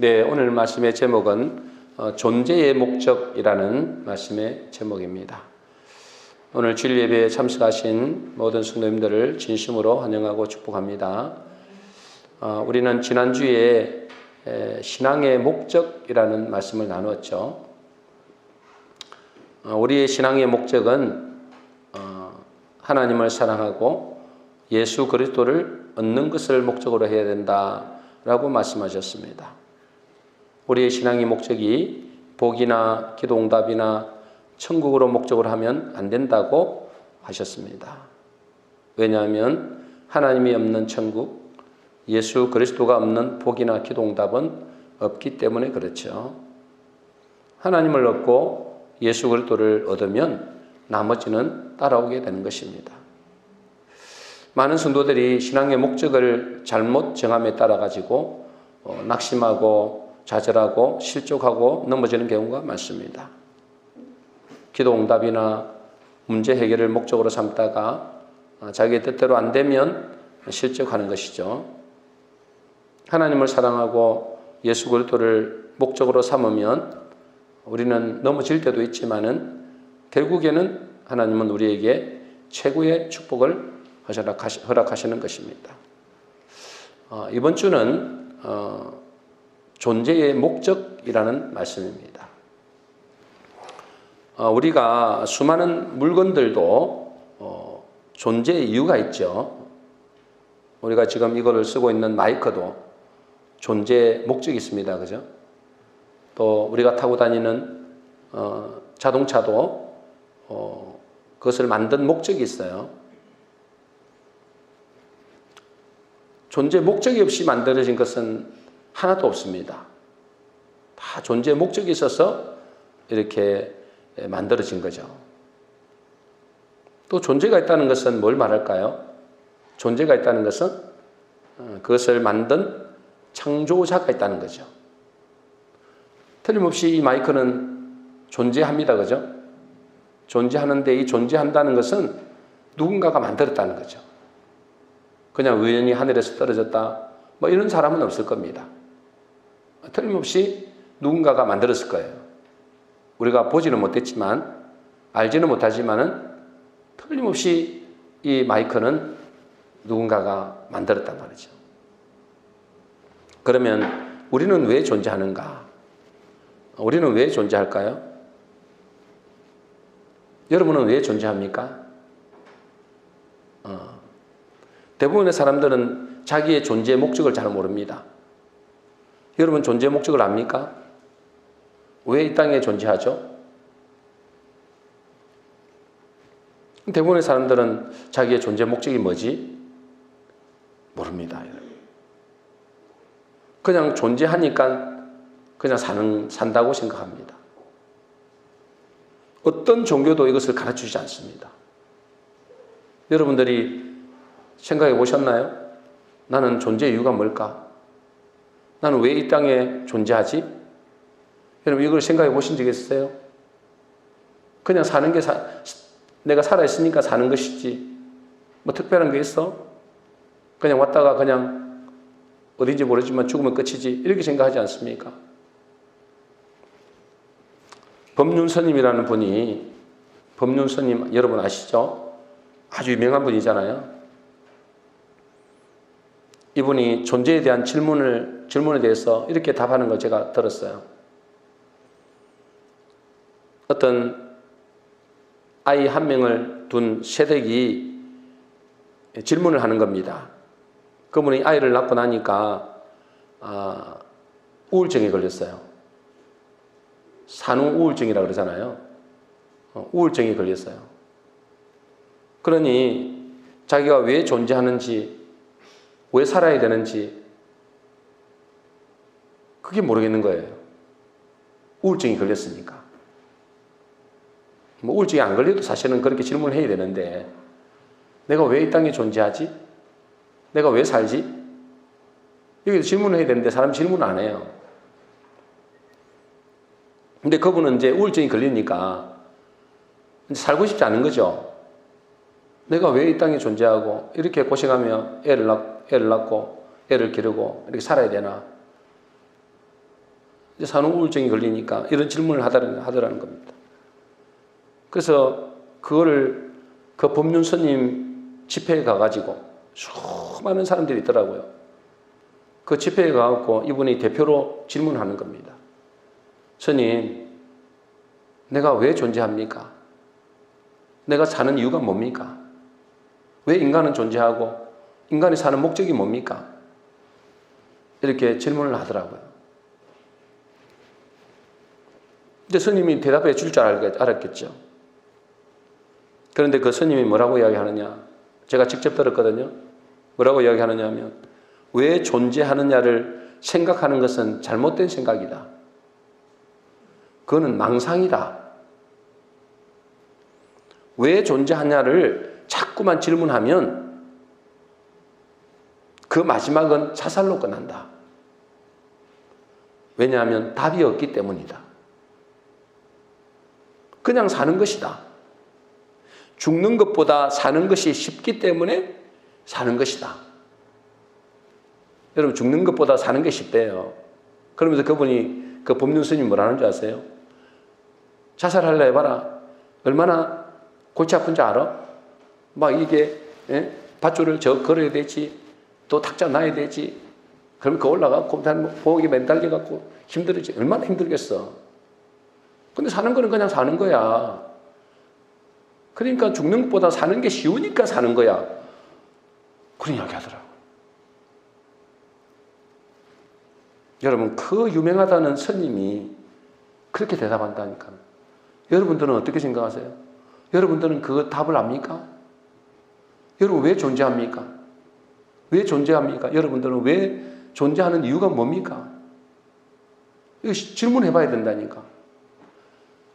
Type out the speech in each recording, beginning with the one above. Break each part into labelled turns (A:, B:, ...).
A: 네, 오늘 말씀의 제목은 존재의 목적이라는 말씀의 제목입니다. 오늘 주일 예배에 참석하신 모든 성도님들을 진심으로 환영하고 축복합니다. 우리는 지난주에 신앙의 목적이라는 말씀을 나누었죠. 우리의 신앙의 목적은 하나님을 사랑하고 예수 그리스도를 얻는 것을 목적으로 해야 된다라고 말씀하셨습니다. 우리의 신앙의 목적이 복이나 기도응답이나 천국으로 목적으로 하면 안 된다고 하셨습니다. 왜냐하면 하나님이 없는 천국, 예수 그리스도가 없는 복이나 기도응답은 없기 때문에 그렇죠. 하나님을 얻고 예수 그리스도를 얻으면 나머지는 따라오게 되는 것입니다. 많은 성도들이 신앙의 목적을 잘못 정함에 따라 가지고 낙심하고 좌절하고 실족하고 넘어지는 경우가 많습니다. 기도응답이나 문제 해결을 목적으로 삼다가 자기의 뜻대로 안 되면 실족하는 것이죠. 하나님을 사랑하고 예수 그리스도를 목적으로 삼으면 우리는 넘어질 때도 있지만은 결국에는 하나님은 우리에게 최고의 축복을 허락하시는 것입니다. 이번 주는 존재의 목적이라는 말씀입니다. 우리가 수많은 물건들도 존재의 이유가 있죠. 우리가 지금 이거를 쓰고 있는 마이크도 존재의 목적이 있습니다. 그죠? 또 우리가 타고 다니는 자동차도 그것을 만든 목적이 있어요. 존재 목적이 없이 만들어진 것은 하나도 없습니다. 다 존재 목적이 있어서 이렇게 만들어진 거죠. 또 존재가 있다는 것은 뭘 말할까요? 존재가 있다는 것은 그것을 만든 창조자가 있다는 거죠. 틀림없이 이 마이크는 존재합니다. 그죠? 존재하는데 이 존재한다는 것은 누군가가 만들었다는 거죠. 그냥 우연히 하늘에서 떨어졌다 뭐 이런 사람은 없을 겁니다. 틀림없이 누군가가 만들었을 거예요. 우리가 보지는 못했지만 알지는 못하지만은 틀림없이 이 마이크는 누군가가 만들었단 말이죠. 그러면 우리는 왜 존재하는가? 우리는 왜 존재할까요? 여러분은 왜 존재합니까? 대부분의 사람들은 자기의 존재의 목적을 잘 모릅니다. 여러분 존재의 목적을 압니까? 왜 이 땅에 존재하죠? 대부분의 사람들은 자기의 존재 목적이 뭐지? 모릅니다. 그냥 존재하니까 그냥 산다고 생각합니다. 어떤 종교도 이것을 가르치지 않습니다. 여러분들이 생각해 보셨나요? 나는 존재의 이유가 뭘까? 나는 왜 이 땅에 존재하지? 여러분 이걸 생각해 보신 적 있으세요? 그냥 사는 게 내가 살아있으니까 사는 것이지 뭐 특별한 게 있어? 그냥 왔다가 그냥 어딘지 모르지만 죽으면 끝이지 이렇게 생각하지 않습니까? 법륜스님이라는 분이 법륜스님 여러분 아시죠? 아주 유명한 분이잖아요. 이분이 존재에 대한 질문에 대해서 이렇게 답하는 걸 제가 들었어요. 어떤 아이 한 명을 둔 새댁이 질문을 하는 겁니다. 그분이 아이를 낳고 나니까 우울증에 걸렸어요. 산후 우울증이라고 그러잖아요. 우울증이 걸렸어요. 그러니 자기가 왜 존재하는지 왜 살아야 되는지 그게 모르겠는 거예요. 우울증이 걸렸으니까. 뭐 우울증이 안 걸려도 사실은 그렇게 질문을 해야 되는데 내가 왜 이 땅에 존재하지? 내가 왜 살지? 여기도 질문을 해야 되는데 사람 질문 안 해요. 근데 그분은 이제 우울증이 걸리니까 살고 싶지 않은 거죠. 내가 왜 이 땅에 존재하고 이렇게 고생하며 애를 낳고 애를 기르고 이렇게 살아야 되나? 이제 산후 우울증이 걸리니까 이런 질문을 하더라는 겁니다. 그래서 그거를 그 법륜 스님 집회에 가가지고 수많은 사람들이 있더라고요. 그 집회에 가갖고 이분이 대표로 질문하는 겁니다. 스님, 내가 왜 존재합니까? 내가 사는 이유가 뭡니까? 왜 인간은 존재하고 인간이 사는 목적이 뭡니까? 이렇게 질문을 하더라고요. 이제 스님이 대답해 줄 줄 알았겠죠. 그런데 그 스님이 뭐라고 이야기하느냐? 제가 직접 들었거든요. 뭐라고 이야기하느냐 하면 왜 존재하느냐를 생각하는 것은 잘못된 생각이다. 그거는 망상이다. 왜 존재하냐를 자꾸만 질문하면 그 마지막은 자살로 끝난다. 왜냐하면 답이 없기 때문이다. 그냥 사는 것이다. 죽는 것보다 사는 것이 쉽기 때문에 사는 것이다. 여러분, 죽는 것보다 사는 게 쉽대요. 그러면서 그분이 그 법륜 스님 뭐라는 줄 아세요? 자살하려 해봐라. 얼마나 골치 아픈 줄 알아? 막 이게 밧줄을 걸어야 되지, 또 탁자 놔야 되지. 그러면 그 올라가고 보호기 매달려갖고 힘들지. 얼마나 힘들겠어. 근데 사는 거는 그냥 사는 거야. 그러니까 죽는 것보다 사는 게 쉬우니까 사는 거야. 그런 이야기 하더라고요. 여러분, 그 유명하다는 스님이 그렇게 대답한다니까. 여러분들은 어떻게 생각하세요? 여러분들은 그 답을 압니까? 여러분, 왜 존재합니까? 왜 존재합니까? 여러분들은 왜 존재하는 이유가 뭡니까? 이거 질문해 봐야 된다니까.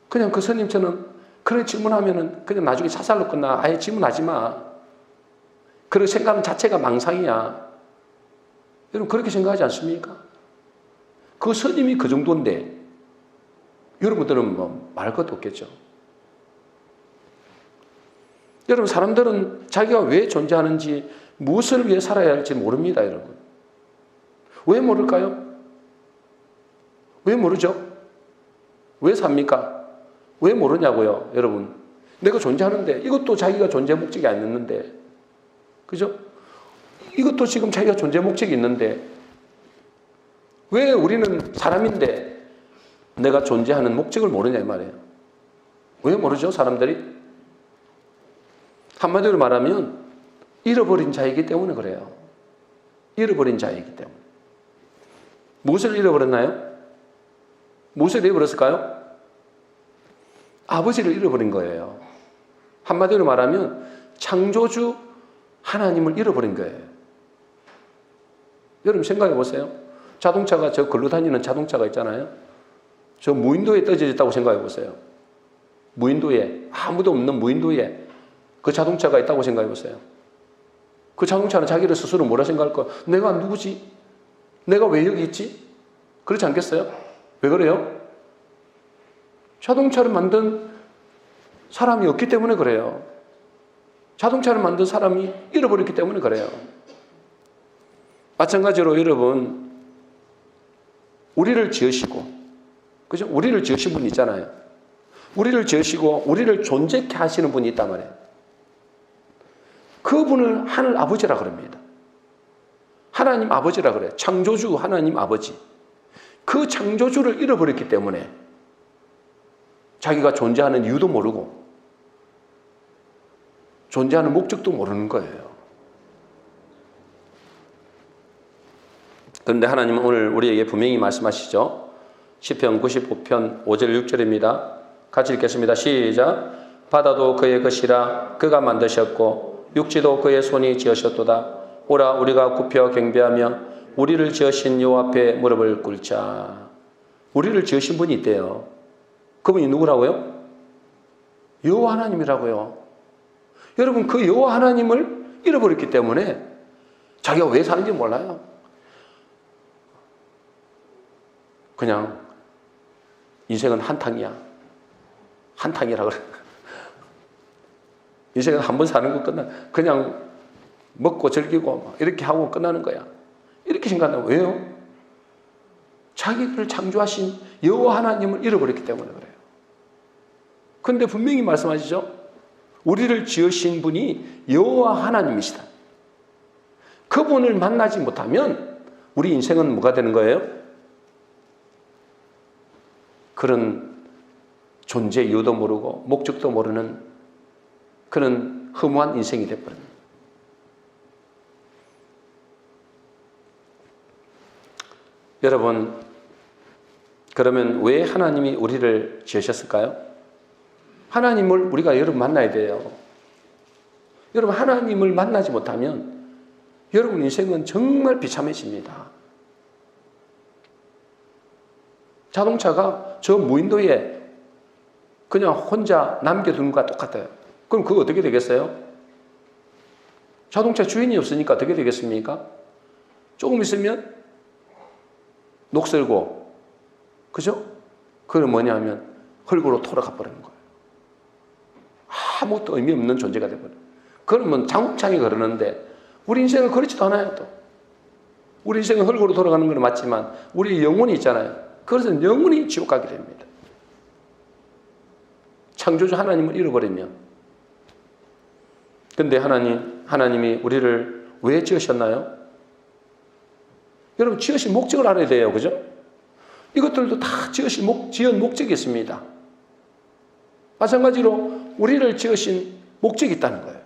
A: 그냥 그 스님처럼 그런 질문하면은 그냥 나중에 자살로 끝나. 아예 질문하지 마. 그런 생각 자체가 망상이야. 여러분, 그렇게 생각하지 않습니까? 그 스님이 그 정도인데 여러분들은 뭐 말할 것도 없겠죠. 여러분, 사람들은 자기가 왜 존재하는지, 무엇을 위해 살아야 할지 모릅니다, 여러분. 왜 모를까요? 왜 모르죠? 왜 삽니까? 왜 모르냐고요, 여러분. 내가 존재하는데, 이것도 자기가 존재 목적이 아니었는데, 그죠? 이것도 지금 자기가 존재 목적이 있는데, 왜 우리는 사람인데 내가 존재하는 목적을 모르냐 이 말이에요. 왜 모르죠, 사람들이? 한마디로 말하면 잃어버린 자이기 때문에 그래요. 잃어버린 자이기 때문에. 무엇을 잃어버렸나요? 무엇을 잃어버렸을까요? 아버지를 잃어버린 거예요. 한마디로 말하면 창조주 하나님을 잃어버린 거예요. 여러분, 생각해 보세요. 자동차가, 저 걸로 다니는 자동차가 있잖아요. 저 무인도에 떨어져 있다고 생각해 보세요. 무인도에, 아무도 없는 무인도에 그 자동차가 있다고 생각해 보세요. 그 자동차는 자기를 스스로 뭐라 생각할까? 내가 누구지? 내가 왜 여기 있지? 그렇지 않겠어요? 왜 그래요? 자동차를 만든 사람이 없기 때문에 그래요. 자동차를 만든 사람이 잃어버렸기 때문에 그래요. 마찬가지로 여러분, 우리를 지으시고, 그죠? 우리를 지으신 분이 있잖아요. 우리를 지으시고 우리를 존재케 하시는 분이 있단 말이에요. 그분을 하늘 아버지라 그럽니다. 하나님 아버지라 그래요. 창조주 하나님 아버지. 그 창조주를 잃어버렸기 때문에 자기가 존재하는 이유도 모르고 존재하는 목적도 모르는 거예요. 그런데 하나님은 오늘 우리에게 분명히 말씀하시죠. 시편 95편 5절 6절입니다. 같이 읽겠습니다. 시작. 바다도 그의 것이라 그가 만드셨고 육지도 그의 손이 지으셨도다. 오라 우리가 굽혀 경배하며 우리를 지으신 여호와 앞에 무릎을 꿇자. 우리를 지으신 분이 있대요. 그분이 누구라고요? 여호와 하나님이라고요. 여러분, 그 여호와 하나님을 잃어버렸기 때문에 자기가 왜 사는지 몰라요. 그냥 인생은 한탕이야. 한탕이라 그래. 인생은 한 번 사는 거 끝나. 그냥 먹고 즐기고 이렇게 하고 끝나는 거야. 이렇게 생각한다면 왜요? 자기를 창조하신 여호와 하나님을 잃어버렸기 때문에 그래요. 그런데 분명히 말씀하시죠. 우리를 지으신 분이 여호와 하나님이시다. 그분을 만나지 못하면 우리 인생은 뭐가 되는 거예요? 그런 존재 이유도 모르고 목적도 모르는 그런 허무한 인생이 되어버립니다. 여러분, 그러면 왜 하나님이 우리를 지으셨을까요? 하나님을 우리가 여러분 만나야 돼요. 여러분, 하나님을 만나지 못하면 여러분 인생은 정말 비참해집니다. 자동차가 저 무인도에 그냥 혼자 남겨둔 것과 똑같아요. 그럼 그거 어떻게 되겠어요? 자동차 주인이 없으니까 어떻게 되겠습니까? 조금 있으면 녹슬고, 그죠? 그건 뭐냐면 흙으로 돌아가 버리는 거예요. 아무것도 의미 없는 존재가 되어버려요. 그러면 장창이 그러는데 우리 인생은 그렇지도 않아요. 또 우리 인생은 흙으로 돌아가는 건 맞지만 우리 영혼이 있잖아요. 그래서 영혼이 지옥 가게 됩니다. 창조주 하나님을 잃어버리면. 근데 하나님이 우리를 왜 지으셨나요? 여러분, 지으신 목적을 알아야 돼요. 그죠? 이것들도 다 지은 목적이 있습니다. 마찬가지로 우리를 지으신 목적이 있다는 거예요.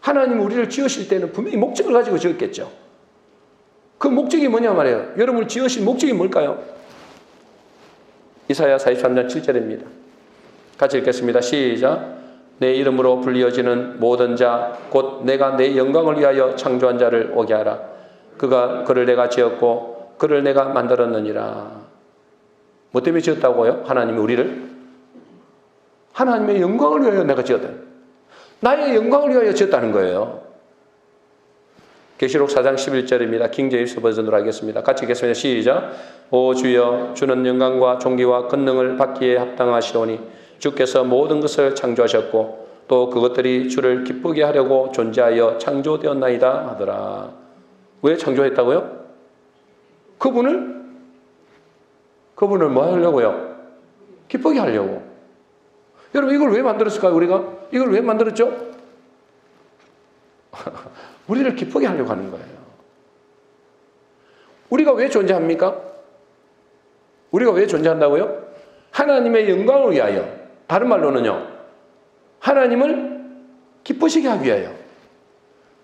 A: 하나님이 우리를 지으실 때는 분명히 목적을 가지고 지었겠죠. 그 목적이 뭐냐 말이에요. 여러분을 지으신 목적이 뭘까요? 이사야 43장 7절입니다. 같이 읽겠습니다. 시작. 내 이름으로 불리어지는 모든 자 곧 내가 내 영광을 위하여 창조한 자를 오게 하라. 그를 내가 지었고 그를 내가 만들었느니라. 뭐 때문에 지었다고요? 하나님이 우리를? 하나님의 영광을 위하여 내가 지었다. 나의 영광을 위하여 지었다는 거예요. 계시록 4장 11절입니다. 킹제임스 버전으로 하겠습니다. 같이 읽겠습니다. 시작. 오 주여, 주는 영광과 존귀와 권능을 받기에 합당하시오니 주께서 모든 것을 창조하셨고 또 그것들이 주를 기쁘게 하려고 존재하여 창조되었나이다 하더라. 왜 창조했다고요? 그분을 뭐 하려고요? 기쁘게 하려고. 여러분, 이걸 왜 만들었을까요? 우리가? 이걸 왜 만들었죠? 우리를 기쁘게 하려고 하는 거예요. 우리가 왜 존재합니까? 우리가 왜 존재한다고요? 하나님의 영광을 위하여. 다른 말로는요, 하나님을 기쁘시게 하기 위하여.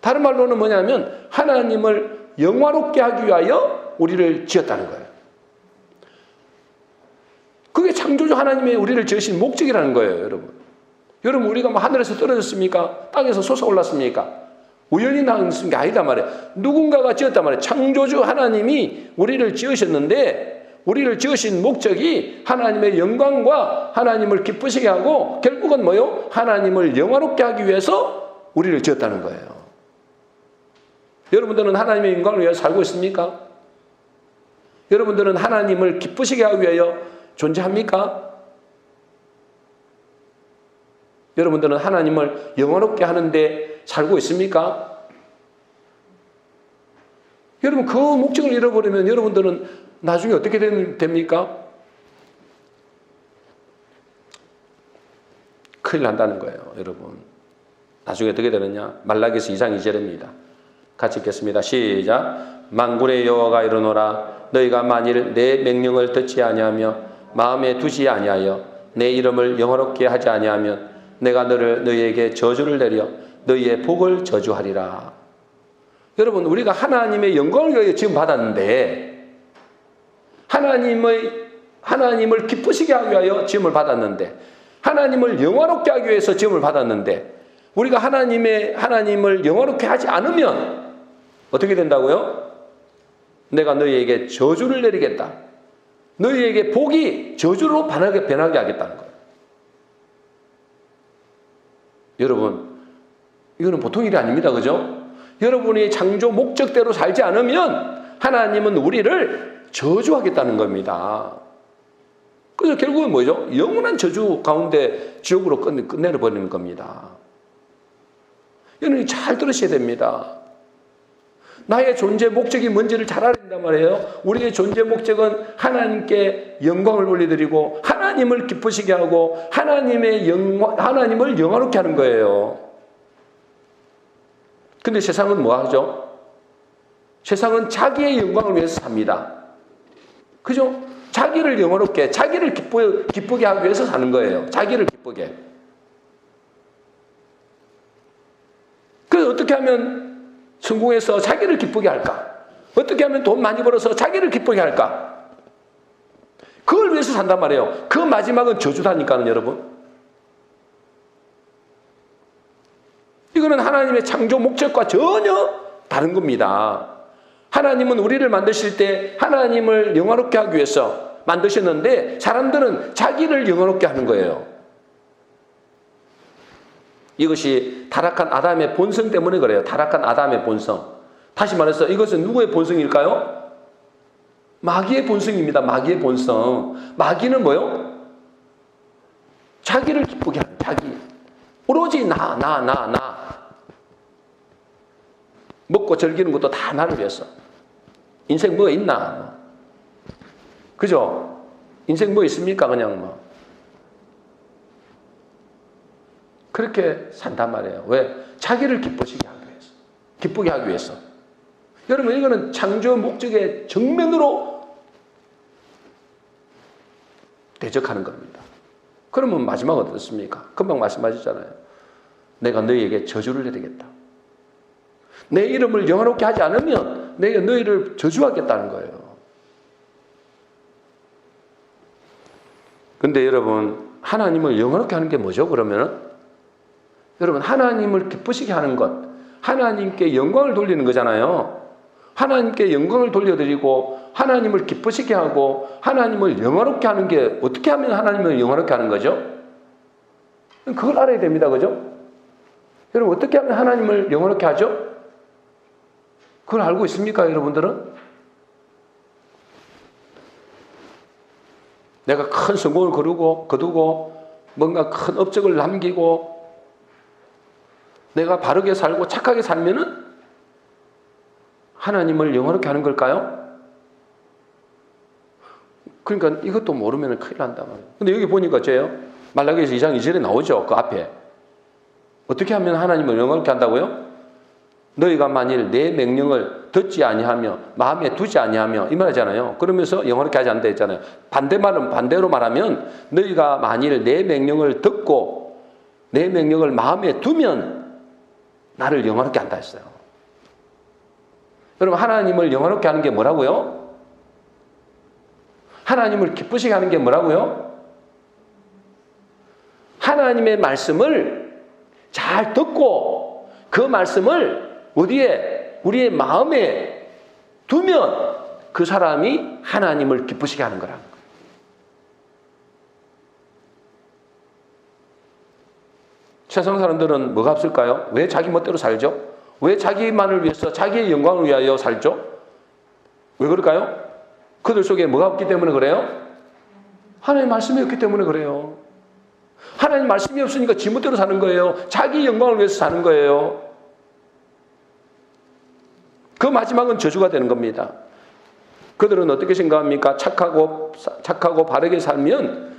A: 다른 말로는 뭐냐면 하나님을 영화롭게 하기 위하여 우리를 지었다는 거예요. 그게 창조주 하나님의 우리를 지으신 목적이라는 거예요. 여러분, 우리가 뭐 하늘에서 떨어졌습니까? 땅에서 솟아올랐습니까? 우연히 나온 게 아니다 말이에요. 누군가가 지었단 말이에요. 창조주 하나님이 우리를 지으셨는데 우리를 지으신 목적이 하나님의 영광과 하나님을 기쁘시게 하고 결국은 뭐요? 하나님을 영화롭게 하기 위해서 우리를 지었다는 거예요. 여러분들은 하나님의 영광을 위해 살고 있습니까? 여러분들은 하나님을 기쁘시게 하기 위하여 존재합니까? 여러분들은 하나님을 영화롭게 하는데 살고 있습니까? 여러분, 그 목적을 잃어버리면 여러분들은 나중에 어떻게 됩니까? 큰일 난다는 거예요, 여러분. 나중에 어떻게 되느냐? 말라기서 2장 2절입니다. 같이 읽겠습니다. 시작. 만군의 여호와가 이르노라. 너희가 만일 내 명령을 듣지 아니하며 마음에 두지 아니하여 내 이름을 영화롭게 하지 아니하면 내가 너희에게 저주를 내려 너희의 복을 저주하리라. 여러분, 우리가 하나님의 영광을 위하여 지금 받았는데 하나님을 기쁘시게 하기 위하여 지음을 받았는데 하나님을 영화롭게 하기 위해서 지음을 받았는데 우리가 하나님을 영화롭게 하지 않으면 어떻게 된다고요? 내가 너희에게 저주를 내리겠다. 너희에게 복이 저주로 변하게 하겠다는 거예요. 여러분, 이거는 보통 일이 아닙니다. 그죠? 여러분이 창조 목적대로 살지 않으면 하나님은 우리를 저주하겠다는 겁니다. 그래서 결국은 뭐죠? 영원한 저주 가운데 지옥으로 끝내버리는 겁니다. 여러분이 잘 들으셔야 됩니다. 나의 존재 목적이 뭔지를 잘 알아야 된단 말이에요. 우리의 존재 목적은 하나님께 영광을 올려드리고 하나님을 기쁘시게 하고 하나님을 영화롭게 하는 거예요. 근데 세상은 뭐 하죠? 세상은 자기의 영광을 위해서 삽니다. 그죠? 자기를 영화롭게, 자기를 기쁘게 하기 위해서 사는 거예요. 자기를 기쁘게. 그래서 어떻게 하면 성공해서 자기를 기쁘게 할까? 어떻게 하면 돈 많이 벌어서 자기를 기쁘게 할까? 그걸 위해서 산단 말이에요. 그 마지막은 저주다니까는 여러분. 이거는 하나님의 창조 목적과 전혀 다른 겁니다. 하나님은 우리를 만드실 때 하나님을 영화롭게 하기 위해서 만드셨는데 사람들은 자기를 영화롭게 하는 거예요. 이것이 타락한 아담의 본성 때문에 그래요. 타락한 아담의 본성. 다시 말해서 이것은 누구의 본성일까요? 마귀의 본성입니다. 마귀의 본성. 마귀는 뭐요? 자기를 기쁘게 하는 자기. 오로지 나. 먹고 즐기는 것도 다 나를 위해서. 인생 뭐 있나? 그죠? 인생 뭐 있습니까? 그냥 뭐. 그렇게 산단 말이에요. 왜? 자기를 기쁘시게 하기 위해서. 기쁘게 하기 위해서. 여러분, 이거는 창조 목적의 정면으로 대적하는 겁니다. 그러면 마지막은 어떻습니까? 금방 말씀하셨잖아요. 내가 너희에게 저주를 내리겠다. 내 이름을 영화롭게 하지 않으면 내가 너희를 저주하겠다는 거예요. 근데 여러분, 하나님을 영화롭게 하는 게 뭐죠? 그러면은? 여러분, 하나님을 기쁘시게 하는 것, 하나님께 영광을 돌리는 거잖아요. 하나님께 영광을 돌려드리고 하나님을 기쁘시게 하고 하나님을 영화롭게 하는 게 어떻게 하면 하나님을 영화롭게 하는 거죠? 그걸 알아야 됩니다. 그죠? 여러분, 어떻게 하면 하나님을 영화롭게 하죠? 그걸 알고 있습니까, 여러분들은? 내가 큰 성공을 거두고 뭔가 큰 업적을 남기고 내가 바르게 살고 착하게 살면은 하나님을 영화롭게 하는 걸까요? 그러니까 이것도 모르면 큰일 난단 말이에요. 근데 여기 보니까 어째요? 말라기서 2장 2절에 나오죠. 그 앞에. 어떻게 하면 하나님을 영화롭게 한다고요? 너희가 만일 내 명령을 듣지 아니하며 마음에 두지 아니하며 이 말이잖아요. 그러면서 영화롭게 하지 않는다 했잖아요. 반대로 말하면 너희가 만일 내 명령을 듣고 내 명령을 마음에 두면 나를 영화롭게 한다 했어요. 여러분, 하나님을 영화롭게 하는 게 뭐라고요? 하나님을 기쁘시게 하는 게 뭐라고요? 하나님의 말씀을 잘 듣고 그 말씀을 어디에? 우리의 마음에 두면 그 사람이 하나님을 기쁘시게 하는 거라는 거예요. 세상 사람들은 뭐가 없을까요? 왜 자기 멋대로 살죠? 왜 자기만을 위해서 자기의 영광을 위하여 살죠? 왜 그럴까요? 그들 속에 뭐가 없기 때문에 그래요? 하나님의 말씀이 없기 때문에 그래요. 하나님의 말씀이 없으니까 지 멋대로 사는 거예요. 자기 영광을 위해서 사는 거예요. 그 마지막은 저주가 되는 겁니다. 그들은 어떻게 생각합니까? 착하고 바르게 살면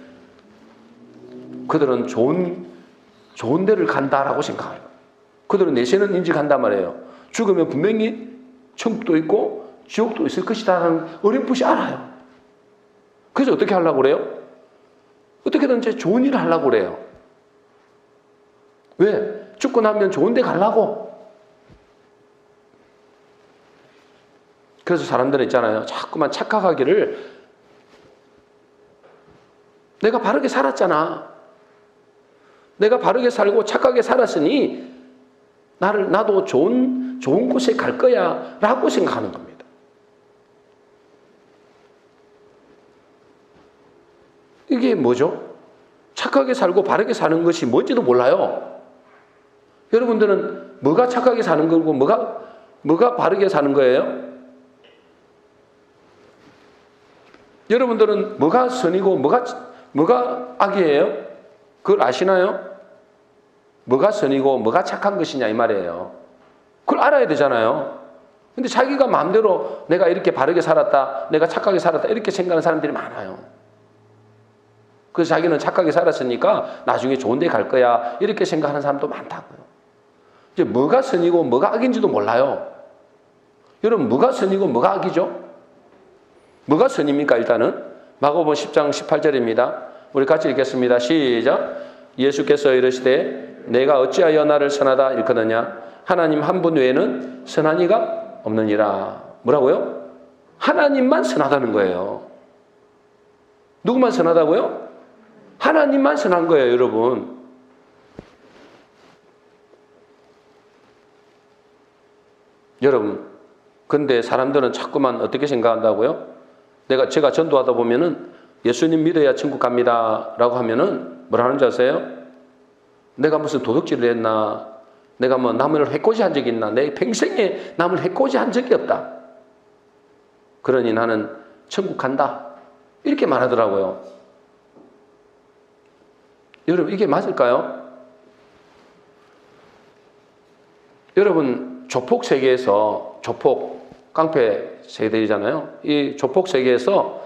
A: 그들은 좋은 데를 간다라고 생각해요. 그들은 내세는 인식한단 말이에요. 죽으면 분명히 천국도 있고 지옥도 있을 것이다라는 어렴풋이 알아요. 그래서 어떻게 하려고 그래요? 어떻게든지 좋은 일을 하려고 그래요. 왜? 죽고 나면 좋은 데 가려고. 그래서 사람들은 있잖아요. 자꾸만 착각하기를 내가 바르게 살았잖아. 내가 바르게 살고 착하게 살았으니 나도 좋은 곳에 갈 거야 라고 생각하는 겁니다. 이게 뭐죠? 착하게 살고 바르게 사는 것이 뭔지도 몰라요. 여러분들은 뭐가 착하게 사는 거고 뭐가 바르게 사는 거예요? 여러분들은 뭐가 선이고 뭐가 악이에요? 그걸 아시나요? 뭐가 선이고 뭐가 착한 것이냐 이 말이에요. 그걸 알아야 되잖아요. 근데 자기가 마음대로 내가 이렇게 바르게 살았다, 내가 착하게 살았다 이렇게 생각하는 사람들이 많아요. 그래서 자기는 착하게 살았으니까 나중에 좋은 데 갈 거야 이렇게 생각하는 사람도 많다고요. 이제 뭐가 선이고 뭐가 악인지도 몰라요. 여러분, 뭐가 선이고 뭐가 악이죠? 뭐가 선입니까? 일단은 마가복음 10장 18절입니다. 우리 같이 읽겠습니다. 시작. 예수께서 이르시되 내가 어찌하여 나를 선하다 일컫느냐? 하나님 한 분 외에는 선한 이가 없느니라. 뭐라고요? 하나님만 선하다는 거예요. 누구만 선하다고요? 하나님만 선한 거예요, 여러분. 여러분, 근데 사람들은 자꾸만 어떻게 생각한다고요? 제가 전도하다 보면은 예수님 믿어야 천국 갑니다 라고 하면은 뭐라는 줄 아세요? 내가 무슨 도둑질을 했나? 내가 뭐 남을 해코지 한 적이 있나? 내 평생에 남을 해코지 한 적이 없다. 그러니 나는 천국 간다. 이렇게 말하더라고요. 여러분, 이게 맞을까요? 여러분, 조폭 세계에서, 조폭, 깡패 세대이잖아요. 이 조폭 세계에서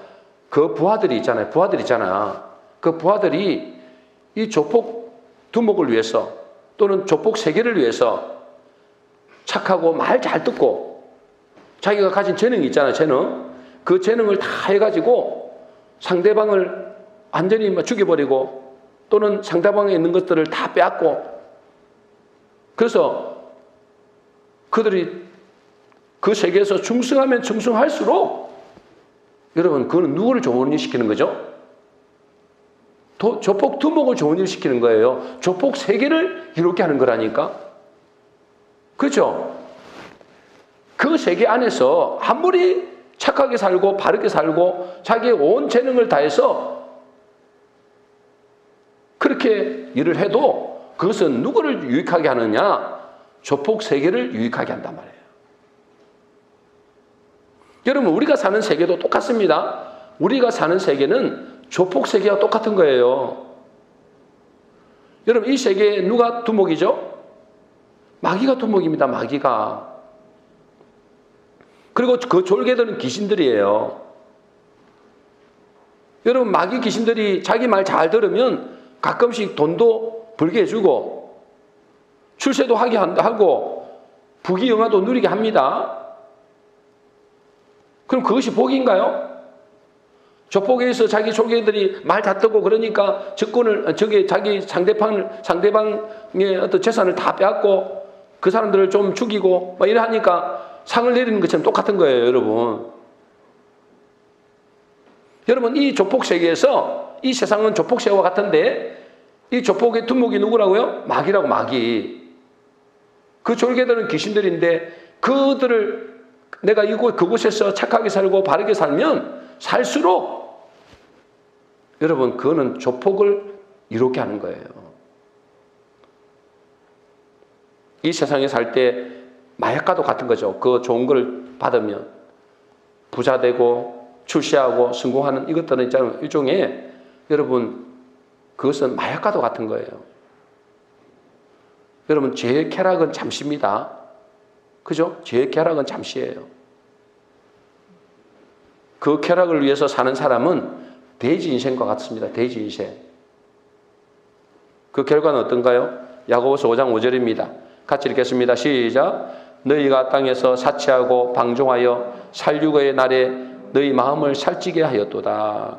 A: 그 부하들이 있잖아요. 그 부하들이 이 조폭 두목을 위해서 또는 조폭 세계를 위해서 착하고 말 잘 듣고 자기가 가진 재능이 있잖아요. 재능. 그 재능을 다 해가지고 상대방을 완전히 죽여버리고 또는 상대방에 있는 것들을 다 빼앗고 그래서 그들이 그 세계에서 충성하면 충성할수록 여러분, 그거는 누구를 좋은 일 시키는 거죠? 조폭 두목을 좋은 일 시키는 거예요. 조폭 세계를 이롭게 하는 거라니까. 그렇죠? 그 세계 안에서 아무리 착하게 살고 바르게 살고 자기의 온 재능을 다해서 그렇게 일을 해도 그것은 누구를 유익하게 하느냐? 조폭 세계를 유익하게 한단 말이에요. 여러분, 우리가 사는 세계도 똑같습니다. 우리가 사는 세계는 조폭 세계와 똑같은 거예요. 여러분, 이 세계에 누가 두목이죠? 마귀가 두목입니다. 마귀가. 그리고 그 졸개들은 귀신들이에요. 여러분, 마귀 귀신들이 자기 말 잘 들으면 가끔씩 돈도 벌게 해주고 출세도 하게 하고 부귀영화도 누리게 합니다. 그럼 그것이 복인가요? 조폭에서 자기 졸개들이 말 다 듣고 그러니까 자기 상대방의 어떤 재산을 다 빼앗고 그 사람들을 좀 죽이고 막 이래 하니까 상을 내리는 것처럼 똑같은 거예요, 여러분. 여러분, 이 조폭 세계에서 이 세상은 조폭 세계와 같은데 이 조폭의 두목이 누구라고요? 마귀라고, 마귀. 그 졸개들은 귀신들인데 그들을 내가 그곳에서 착하게 살고 바르게 살면 살수록 여러분, 그거는 조폭을 이롭게 하는 거예요. 이 세상에 살 때 마약과도 같은 거죠. 그 좋은 걸 받으면 부자 되고 출세하고 성공하는 이것들은 있잖아요. 일종의 여러분, 그것은 마약과도 같은 거예요. 여러분, 죄의 쾌락은 잠시입니다. 그죠? 죄의 쾌락은 잠시예요. 그 쾌락을 위해서 사는 사람은 돼지 인생과 같습니다. 돼지 인생. 그 결과는 어떤가요? 야고보서 5장 5절입니다. 같이 읽겠습니다. 시작. 너희가 땅에서 사치하고 방종하여 살육의 날에 너희 마음을 살찌게 하였도다.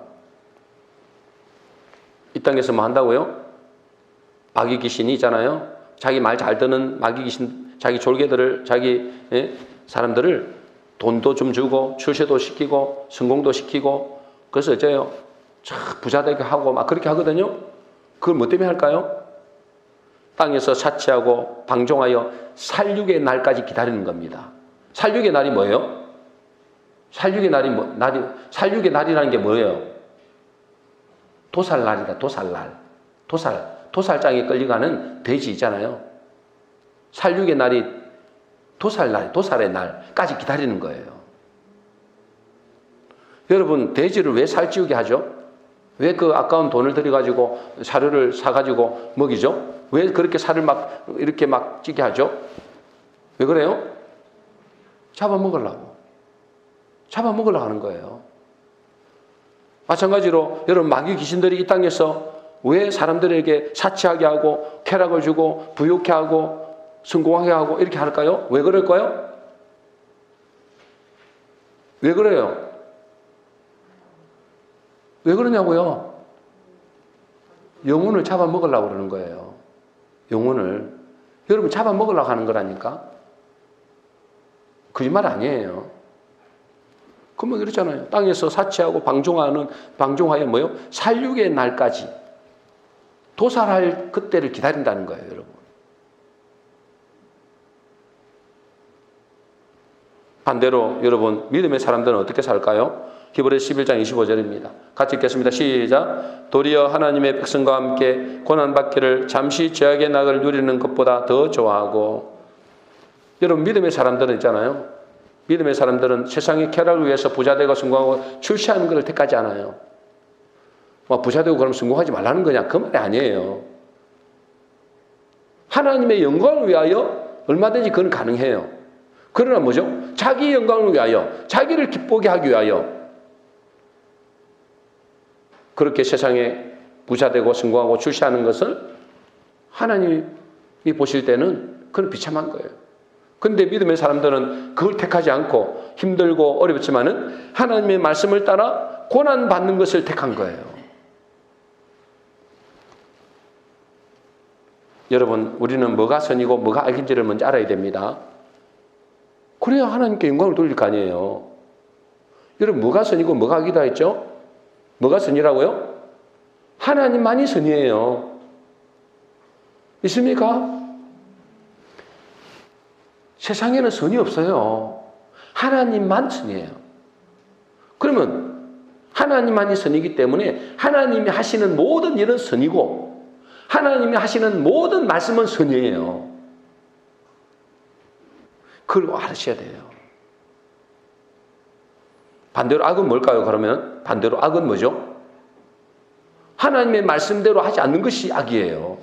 A: 이 땅에서 뭐 한다고요? 마귀 귀신이 있잖아요. 자기 말 잘 듣는 마귀 귀신, 자기 졸개들을, 사람들을 돈도 좀 주고 출세도 시키고 성공도 시키고 그래서 어째요? 부자 되게 하고 막 그렇게 하거든요. 그걸 뭐 때문에 할까요? 땅에서 사치하고 방종하여 살육의 날까지 기다리는 겁니다. 살육의 날이 뭐예요? 살육의 살육의 날이라는 게 뭐예요? 도살날이다. 도살날. 도살장에 끌려가는 돼지 있잖아요. 살육의 날이 도살의 날까지 기다리는 거예요. 여러분, 돼지를 왜 살찌우게 하죠? 왜 그 아까운 돈을 들여가지고 사료를 사가지고 먹이죠? 왜 그렇게 살을 이렇게 찌게 하죠? 왜 그래요? 잡아먹으려고 하는 거예요. 마찬가지로 여러분, 마귀 귀신들이 이 땅에서 왜 사람들에게 사치하게 하고 쾌락을 주고 부욕해 하고 성공하게 하고 이렇게 할까요? 왜 그럴까요? 왜 그래요? 왜 그러냐고요? 영혼을 잡아먹으려고 그러는 거예요. 영혼을. 여러분, 잡아먹으려고 하는 거라니까? 거짓말 아니에요. 그러면 그렇잖아요. 땅에서 사치하고 방종하여 뭐요? 살육의 날까지 도살할 그때를 기다린다는 거예요, 여러분. 반대로 여러분, 믿음의 사람들은 어떻게 살까요? 히브리서 11장 25절입니다. 같이 읽겠습니다. 시작. 도리어 하나님의 백성과 함께 고난받기를 잠시 죄악의 낙을 누리는 것보다 더 좋아하고. 여러분, 믿음의 사람들은 있잖아요. 믿음의 사람들은 세상의 쾌락을 위해서 부자되고 성공하고 출세하는 것을 택하지 않아요. 부자되고 그러면 성공하지 말라는 거냐? 그 말이 아니에요. 하나님의 영광을 위하여 얼마든지 그건 가능해요. 그러나 뭐죠? 자기 영광을 위하여, 자기를 기쁘게 하기 위하여 그렇게 세상에 부자되고 성공하고 출세하는 것을 하나님이 보실 때는 그건 비참한 거예요. 그런데 믿음의 사람들은 그걸 택하지 않고 힘들고 어렵지만은 하나님의 말씀을 따라 고난받는 것을 택한 거예요. 여러분, 우리는 뭐가 선이고 뭐가 악인지를 먼저 알아야 됩니다. 그래야 하나님께 영광을 돌릴 거 아니에요. 여러분, 뭐가 선이고 뭐가 악이다 했죠? 뭐가 선이라고요? 하나님만이 선이에요. 있습니까? 세상에는 선이 없어요. 하나님만 선이에요. 그러면 하나님만이 선이기 때문에 하나님이 하시는 모든 일은 선이고 하나님이 하시는 모든 말씀은 선이에요. 그걸 아셔야 돼요. 반대로 악은 뭘까요? 그러면 반대로 악은 뭐죠? 하나님의 말씀대로 하지 않는 것이 악이에요.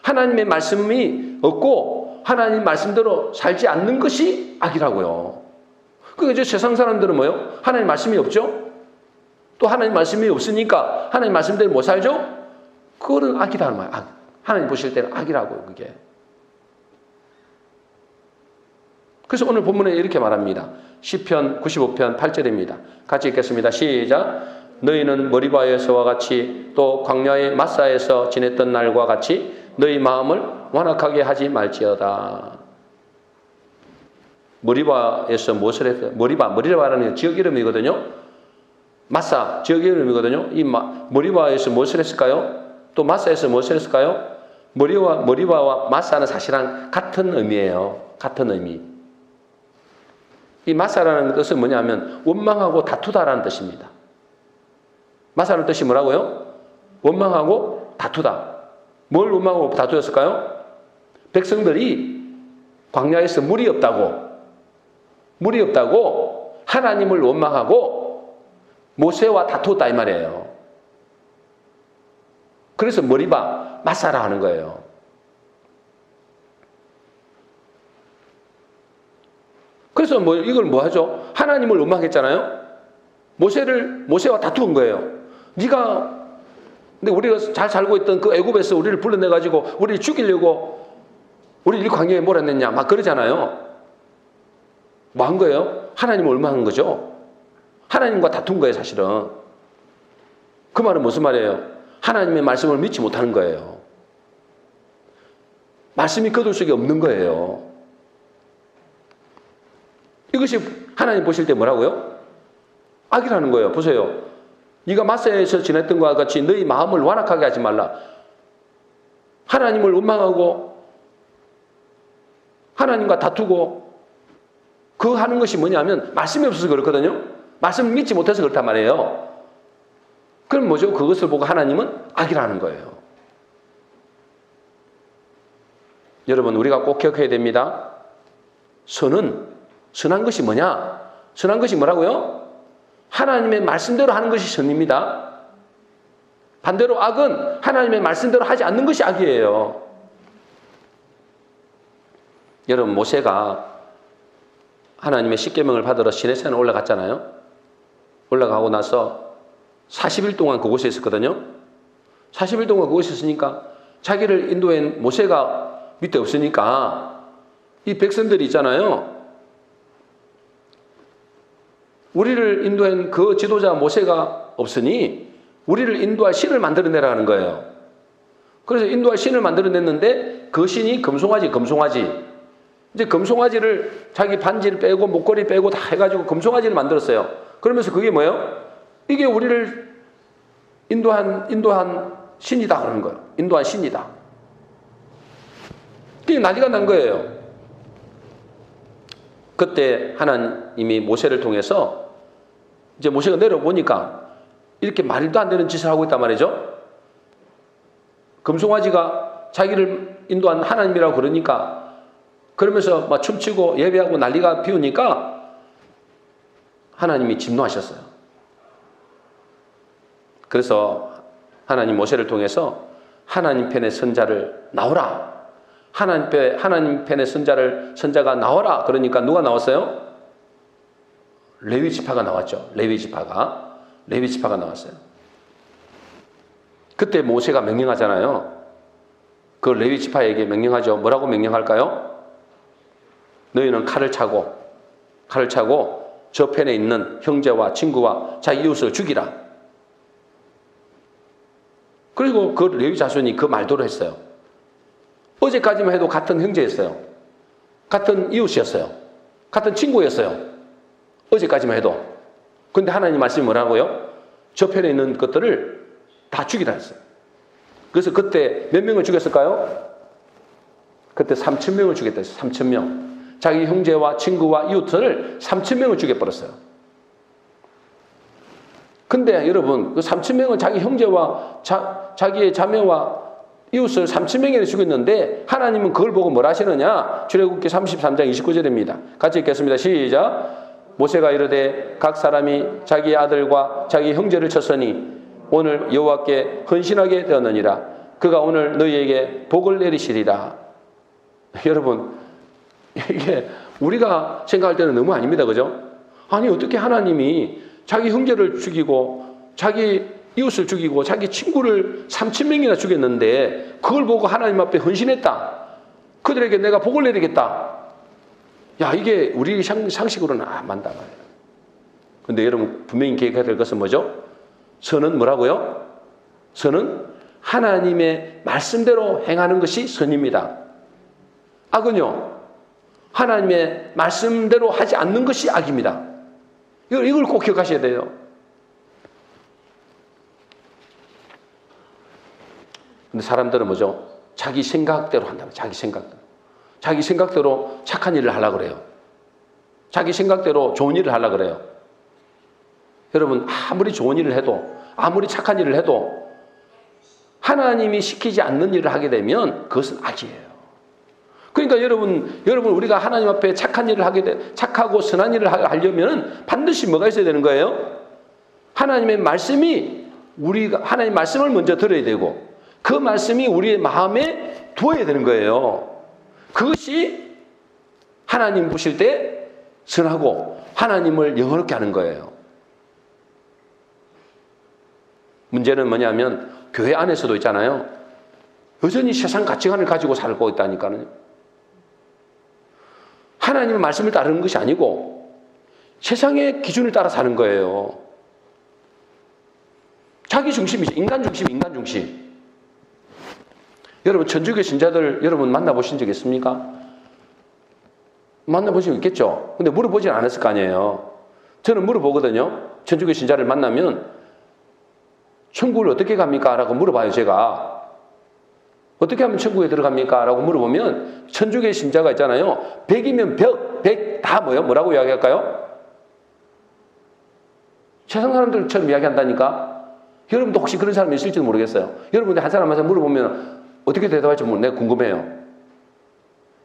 A: 하나님의 말씀이 없고 하나님 말씀대로 살지 않는 것이 악이라고요. 그러니까 이제 세상 사람들은 뭐요? 하나님 말씀이 없죠? 또 하나님 말씀이 없으니까 하나님 말씀대로 못 살죠? 그거는 악이라는 말이에요. 악. 하나님 보실 때는 악이라고요, 그게. 그래서 오늘 본문에 이렇게 말합니다. 시편 95편 8절입니다. 같이 읽겠습니다. 시작. 너희는 머리바에서와 같이 또 광야의 마사에서 지냈던 날과 같이 너희 마음을 완악하게 하지 말지어다. 머리바에서 무엇을 했어요? 머리바라는 지역 이름이거든요. 마사, 지역 이름이거든요. 이 머리바에서 무엇을 했을까요? 또 마사에서 무엇을 했을까요? 머리바와 마사는 사실은 같은 의미예요. 같은 의미. 이 마사라는 뜻은 뭐냐면 원망하고 다투다라는 뜻입니다. 마사라는 뜻이 뭐라고요? 원망하고 다투다. 뭘 원망하고 다투었을까요? 백성들이 광야에서 물이 없다고 하나님을 원망하고 모세와 다투었다 이 말이에요. 그래서 머리바, 마사라 하는 거예요. 그래서 이걸 뭐 하죠? 하나님을 원망했잖아요. 모세와 다투은 거예요. 근데 우리가 잘 살고 있던 그 애굽에서 우리를 불러내가지고 우리를 죽이려고 우리를 광야에 몰아냈냐 막 그러잖아요. 뭐 한 거예요? 하나님을 원망한 거죠. 하나님과 다툰 거예요, 사실은. 그 말은 무슨 말이에요? 하나님의 말씀을 믿지 못하는 거예요. 말씀이 거둘 속에 없는 거예요. 이것이 하나님 보실 때 뭐라고요? 악이라는 거예요. 보세요. 네가 마사에서 지냈던 것과 같이 너희 마음을 완악하게 하지 말라. 하나님을 원망하고 하나님과 다투고 그 하는 것이 뭐냐면 말씀이 없어서 그렇거든요. 말씀을 믿지 못해서 그렇단 말이에요. 그럼 뭐죠? 그것을 보고 하나님은 악이라는 거예요. 여러분, 우리가 꼭 기억해야 됩니다. 선한 것이 뭐냐? 선한 것이 뭐라고요? 하나님의 말씀대로 하는 것이 선입니다. 반대로 악은 하나님의 말씀대로 하지 않는 것이 악이에요. 여러분, 모세가 하나님의 십계명을 받으러 시내산에 올라갔잖아요. 올라가고 나서 40일 동안 그곳에 있었거든요. 40일 동안 그곳에 있으니까 자기를 인도한 모세가 밑에 없으니까 이 백성들이 있잖아요. 우리를 인도한 그 지도자 모세가 없으니 우리를 인도할 신을 만들어내라는 거예요. 그래서 인도할 신을 만들어냈는데 그 신이 금송아지. 이제 금송아지를 자기 반지를 빼고 목걸이 빼고 다 해가지고 금송아지를 만들었어요. 그러면서 그게 뭐예요? 이게 우리를 인도한 신이다 그러는 거예요. 인도한 신이다. 그게 난리가 난 거예요. 그때 하나님이 모세를 통해서 이제 모세가 내려보니까 이렇게 말도 안 되는 짓을 하고 있단 말이죠. 금송아지가 자기를 인도한 하나님이라고 그러니까 그러면서 막 춤추고 예배하고 난리가 피우니까 하나님이 진노하셨어요. 그래서 하나님 모세를 통해서 하나님 편의 선자를 나오라. 하나님 편의 선자가 나오라. 그러니까 누가 나왔어요? 레위 지파가 나왔죠. 레위 지파가 나왔어요. 그때 모세가 명령하잖아요. 그 레위 지파에게 명령하죠. 뭐라고 명령할까요? 너희는 칼을 차고 저 편에 있는 형제와 친구와 자기 이웃을 죽이라. 그리고 그 레위 자손이 그 말대로 했어요. 어제까지만 해도 같은 형제였어요. 같은 이웃이었어요. 같은 친구였어요. 어제까지만 해도. 그런데 하나님 말씀이 뭐라고요? 저 편에 있는 것들을 다 죽이라 했어요. 그래서 그때 몇 명을 죽였을까요? 그때 3,000명을 죽였다 했어요. 3,000명. 자기 형제와 친구와 이웃을 3,000명을 죽여버렸어요. 근데 여러분, 그 3,000명을 자기 형제와 자기의 자매와 이웃을 3,000명이나 죽였는데 하나님은 그걸 보고 뭘 하시느냐? 출애굽기 33장 29절입니다. 같이 읽겠습니다. 시작. 모세가 이르되 각 사람이 자기 아들과 자기 형제를 쳤으니 오늘 여호와께 헌신하게 되었느니라. 그가 오늘 너희에게 복을 내리시리라. 여러분, 이게 우리가 생각할 때는 너무 아닙니다. 그죠? 아니, 어떻게 하나님이 자기 형제를 죽이고 자기 이웃을 죽이고 자기 친구를 3,000명이나 죽였는데 그걸 보고 하나님 앞에 헌신했다. 그들에게 내가 복을 내리겠다. 야, 이게 우리 상식으로는 안 맞다 말이에요. 근데 여러분, 분명히 기억해야 될 것은 뭐죠? 선은 뭐라고요? 선은 하나님의 말씀대로 행하는 것이 선입니다. 악은요, 하나님의 말씀대로 하지 않는 것이 악입니다. 이걸 꼭 기억하셔야 돼요. 근데 사람들은 뭐죠? 자기 생각대로 한다면 자기 생각대로 착한 일을 하려고 그래요. 자기 생각대로 좋은 일을 하려고 그래요. 여러분, 아무리 좋은 일을 해도 아무리 착한 일을 해도 하나님이 시키지 않는 일을 하게 되면 그것은 악이에요. 그러니까 여러분 우리가 하나님 앞에 착한 일을 착하고 선한 일을 하려면 반드시 뭐가 있어야 되는 거예요? 하나님의 말씀이 하나님 말씀을 먼저 들어야 되고 그 말씀이 우리의 마음에 두어야 되는 거예요. 그것이 하나님 보실 때 선하고 하나님을 영원롭게 하는 거예요. 문제는 뭐냐면 교회 안에서도 있잖아요. 여전히 세상 가치관을 가지고 살고 있다니까요. 하나님의 말씀을 따르는 것이 아니고 세상의 기준을 따라 사는 거예요. 자기 중심이죠. 인간 중심. 여러분, 천주교 신자들 여러분 만나보신 적 있습니까? 만나보신 적 있겠죠? 근데 물어보진 않았을 거 아니에요. 저는 물어보거든요. 천주교 신자를 만나면 천국을 어떻게 갑니까? 라고 물어봐요, 제가. 어떻게 하면 천국에 들어갑니까? 라고 물어보면 천주교 신자가 있잖아요. 100이면 100 다 뭐라고 이야기할까요? 세상 사람들처럼 이야기한다니까? 여러분도 혹시 그런 사람이 있을지도 모르겠어요. 여러분들 한 사람한테 물어보면 어떻게 대답할지 내가 궁금해요.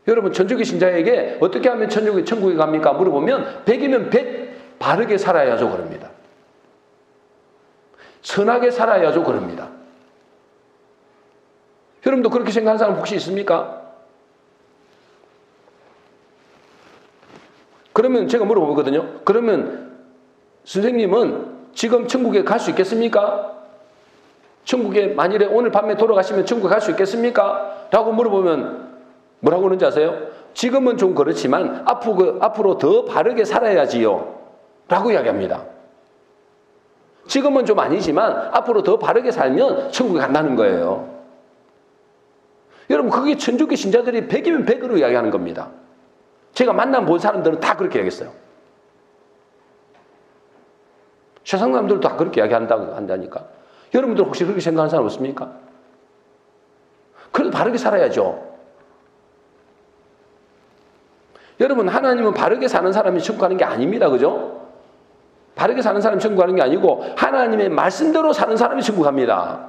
A: 여러분, 천주교 신자에게 어떻게 하면 천국에 갑니까? 물어보면 100이면 100 바르게 살아야죠 그럽니다. 선하게 살아야죠 그럽니다. 여러분도 그렇게 생각하는 사람 혹시 있습니까? 그러면 제가 물어보거든요. 그러면 선생님은 지금 천국에 갈 수 있겠습니까? 천국에 만일에 오늘 밤에 돌아가시면 천국에 갈 수 있겠습니까? 라고 물어보면 뭐라고 그러는지 아세요? 지금은 좀 그렇지만 앞으로 더 바르게 살아야지요. 라고 이야기합니다. 지금은 좀 아니지만 앞으로 더 바르게 살면 천국에 간다는 거예요. 여러분, 그게 천주교 신자들이 100이면 100으로 이야기하는 겁니다. 제가 만나본 사람들은 다 그렇게 이야기했어요. 세상 사람들도 다 그렇게 이야기한다니까. 여러분들 혹시 그렇게 생각하는 사람 없습니까? 그래도 바르게 살아야죠. 여러분, 하나님은 바르게 사는 사람이 천국 가는 게 아닙니다. 그죠? 바르게 사는 사람이 천국 가는 게 아니고 하나님의 말씀대로 사는 사람이 천국 갑니다.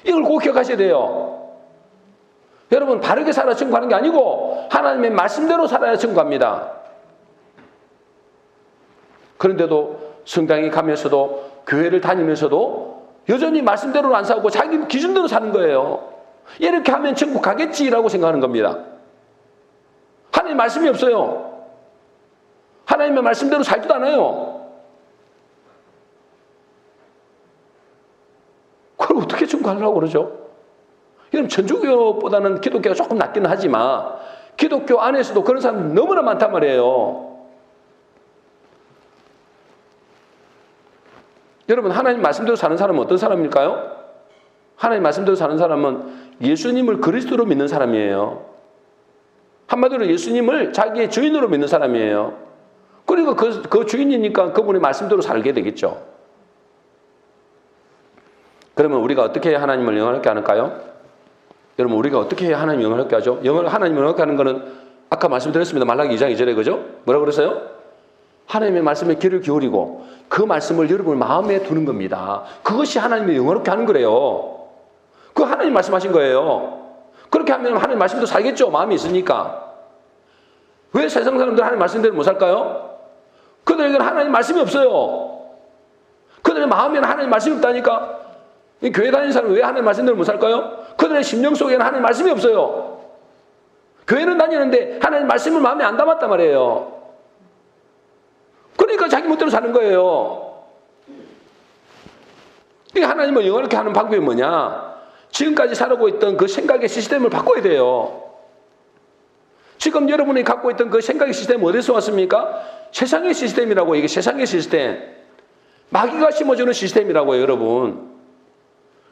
A: 이걸 꼭 기억하셔야 돼요. 여러분, 바르게 살아 천국 가는 게 아니고 하나님의 말씀대로 살아야 천국 갑니다. 그런데도 성당에 가면서도 교회를 다니면서도 여전히 말씀대로는 안 살고 자기 기준대로 사는 거예요. 이렇게 하면 천국 가겠지라고 생각하는 겁니다. 하나님 말씀이 없어요. 하나님의 말씀대로 살지도 않아요. 그걸 어떻게 천국 가려고 그러죠? 여러분, 천주교보다는 기독교가 조금 낫기는 하지만 기독교 안에서도 그런 사람이 너무나 많단 말이에요. 여러분, 하나님 말씀대로 사는 사람은 어떤 사람일까요? 하나님 말씀대로 사는 사람은 예수님을 그리스도로 믿는 사람이에요. 한마디로 예수님을 자기의 주인으로 믿는 사람이에요. 그러니까 그 주인이니까 그분의 말씀대로 살게 되겠죠. 그러면 우리가 어떻게 해야 하나님을 영원하게 하는가요? 여러분, 우리가 어떻게 해야 하나님을 영원하게 하죠? 하나님을 영원하게 하는 거는 아까 말씀드렸습니다. 말라기 2장 2절에 그죠? 뭐라고 그랬어요? 하나님의 말씀에 귀를 기울이고 그 말씀을 여러분 마음에 두는 겁니다. 그것이 하나님을 영원하게 하는 거래요. 그거 하나님 말씀하신 거예요. 그렇게 하면 하나님 말씀도 살겠죠. 마음이 있으니까. 왜 세상 사람들은 하나님 말씀대로 못 살까요? 그들에게는 하나님 말씀이 없어요. 그들의 마음에는 하나님 말씀이 없다니까. 이 교회 다니는 사람은 왜 하나님 말씀대로 못 살까요? 그들의 심령 속에는 하나님 말씀이 없어요. 교회는 다니는데 하나님 말씀을 마음에 안 담았단 말이에요. 그러니까 자기 멋대로 사는 거예요. 이 하나님을 영원하게 하는 방법이 뭐냐? 지금까지 살아오고 있던 그 생각의 시스템을 바꿔야 돼요. 지금 여러분이 갖고 있던 그 생각의 시스템은 어디서 왔습니까? 세상의 시스템이라고. 이게 세상의 시스템. 마귀가 심어주는 시스템이라고요, 여러분.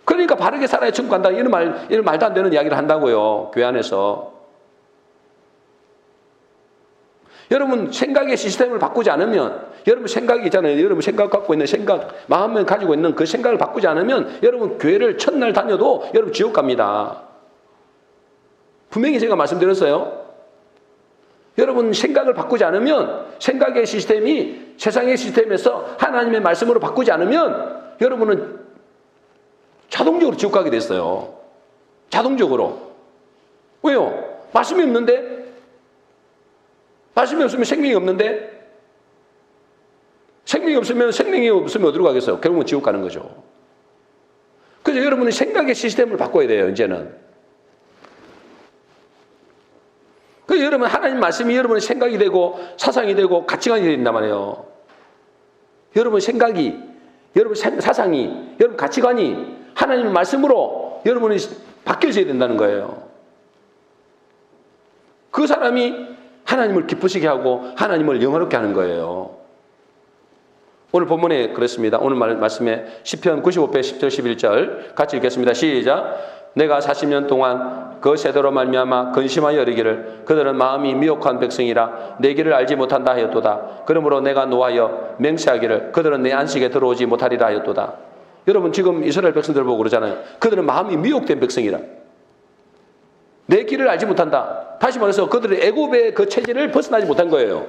A: 그러니까 바르게 살아야 천국 간다. 이런 말도 안 되는 이야기를 한다고요, 교회 안에서. 여러분, 생각의 시스템을 바꾸지 않으면, 여러분 생각이 있잖아요. 여러분 생각 갖고 있는 생각, 마음을 가지고 있는 그 생각을 바꾸지 않으면 여러분 교회를 첫날 다녀도 여러분 지옥 갑니다. 분명히 제가 말씀드렸어요. 여러분 생각을 바꾸지 않으면, 생각의 시스템이 세상의 시스템에서 하나님의 말씀으로 바꾸지 않으면 여러분은 자동적으로 지옥 가게 됐어요. 자동적으로. 왜요? 말씀이 없는데? 말씀이 없으면 생명이 없는데? 생명이 없으면 어디로 가겠어요? 결국은 지옥 가는 거죠. 그래서 여러분이 생각의 시스템을 바꿔야 돼요, 이제는. 그래서 여러분, 하나님 말씀이 여러분의 생각이 되고 사상이 되고 가치관이 된단 말이에요. 여러분 생각이, 여러분 사상이, 여러분 가치관이 하나님의 말씀으로 여러분이 바뀌어져야 된다는 거예요. 그 사람이 하나님을 기쁘시게 하고 하나님을 영화롭게 하는 거예요. 오늘 본문에 그렇습니다. 오늘 말씀에 시편 95편 10절 11절 같이 읽겠습니다. 시작. 내가 40년 동안 그 세대로 말미암아 근심하여 이르기를 그들은 마음이 미혹한 백성이라 내 길을 알지 못한다 하였도다. 그러므로 내가 노하여 맹세하기를 그들은 내 안식에 들어오지 못하리라 하였도다. 여러분, 지금 이스라엘 백성들 보고 그러잖아요. 그들은 마음이 미혹된 백성이라 내 길을 알지 못한다. 다시 말해서 그들은 애굽의 그 체질을 벗어나지 못한 거예요.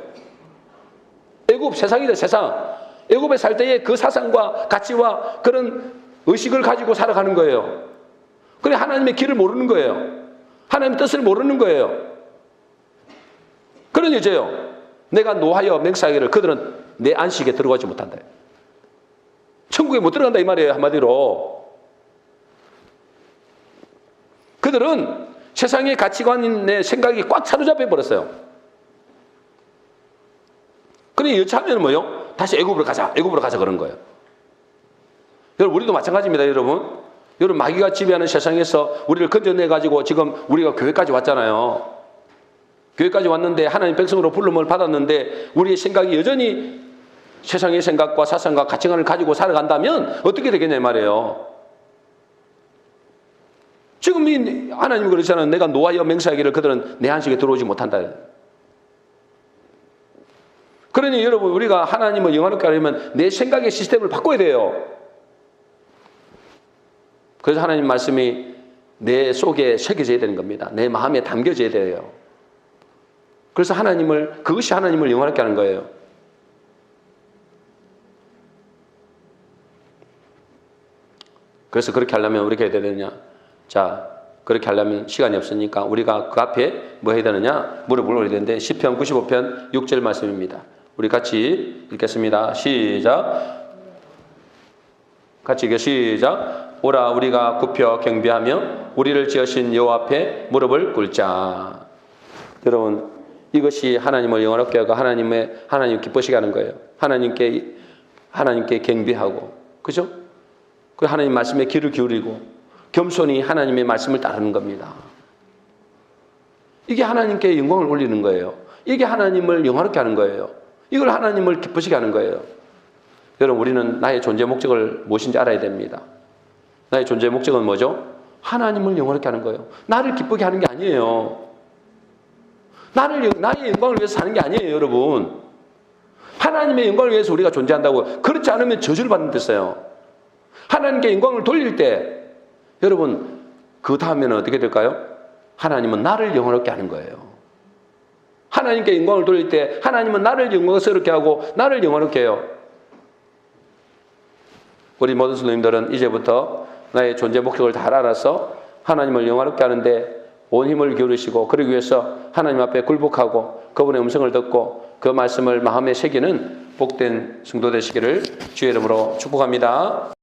A: 애굽 세상이다, 세상. 애굽에 살 때의 그 사상과 가치와 그런 의식을 가지고 살아가는 거예요. 그래, 하나님의 길을 모르는 거예요. 하나님의 뜻을 모르는 거예요. 그런 여자요. 내가 노하여 맹세하기를 그들은 내 안식에 들어가지 못한다. 천국에 못 들어간다 이 말이에요, 한마디로. 그들은 세상의 가치관의 생각이 꽉 사로잡혀 버렸어요. 그러니 여차하면 뭐요? 다시 애굽으로 가자. 애굽으로 가자 그런 거예요. 여러분 우리도 마찬가지입니다. 여러분 마귀가 지배하는 세상에서 우리를 건져내가지고 지금 우리가 교회까지 왔잖아요. 교회까지 왔는데 하나님 백성으로 부름을 받았는데 우리의 생각이 여전히 세상의 생각과 사상과 가치관을 가지고 살아간다면 어떻게 되겠냐 말이에요. 지금 이 하나님이 그러잖아요. 내가 노하여 맹세하기를 그들은 내 안식에 들어오지 못한다. 그러니 여러분 우리가 하나님을 영화롭게 하려면 내 생각의 시스템을 바꿔야 돼요. 그래서 하나님 말씀이 내 속에 새겨져야 되는 겁니다. 내 마음에 담겨져야 돼요. 그래서 그것이 하나님을 영화롭게 하는 거예요. 그래서 그렇게 하려면 우리가 해야 되느냐? 자, 그렇게 하려면 시간이 없으니까 우리가 그 앞에 뭐 해야 되느냐? 무릎을 올려야 되는데 시편 95편 6절 말씀입니다. 우리 같이 읽겠습니다. 시작. 같이 읽어 시작. 오라 우리가 굽혀 경배하며 우리를 지으신 여호와 앞에 무릎을 꿇자. 여러분 이것이 하나님을 영화롭게 하고 하나님 기쁘시게 하는 거예요. 하나님께 경배하고, 그죠? 그 하나님 말씀에 귀를 기울이고 겸손히 하나님의 말씀을 따르는 겁니다. 이게 하나님께 영광을 올리는 거예요. 이게 하나님을 영화롭게 하는 거예요. 이걸 하나님을 기쁘시게 하는 거예요. 여러분 우리는 나의 존재 목적을 무엇인지 알아야 됩니다. 나의 존재 목적은 뭐죠? 하나님을 영화롭게 하는 거예요. 나를 기쁘게 하는 게 아니에요. 나의 영광을 위해서 사는 게 아니에요, 여러분. 하나님의 영광을 위해서 우리가 존재한다고. 그렇지 않으면 저주를 받는 데서요. 하나님께 영광을 돌릴 때 여러분 그 다음에는 어떻게 될까요? 하나님은 나를 영광스럽게 하는 거예요. 하나님께 영광을 돌릴 때 하나님은 나를 영광스럽게 하고 나를 영광스럽게 해요. 우리 모든 성도님들은 이제부터 나의 존재 목적을 다 알아서 하나님을 영광스럽게 하는데 온 힘을 기울이시고 그러기 위해서 하나님 앞에 굴복하고 그분의 음성을 듣고 그 말씀을 마음에 새기는 복된 성도 되시기를 주의 이름으로 축복합니다.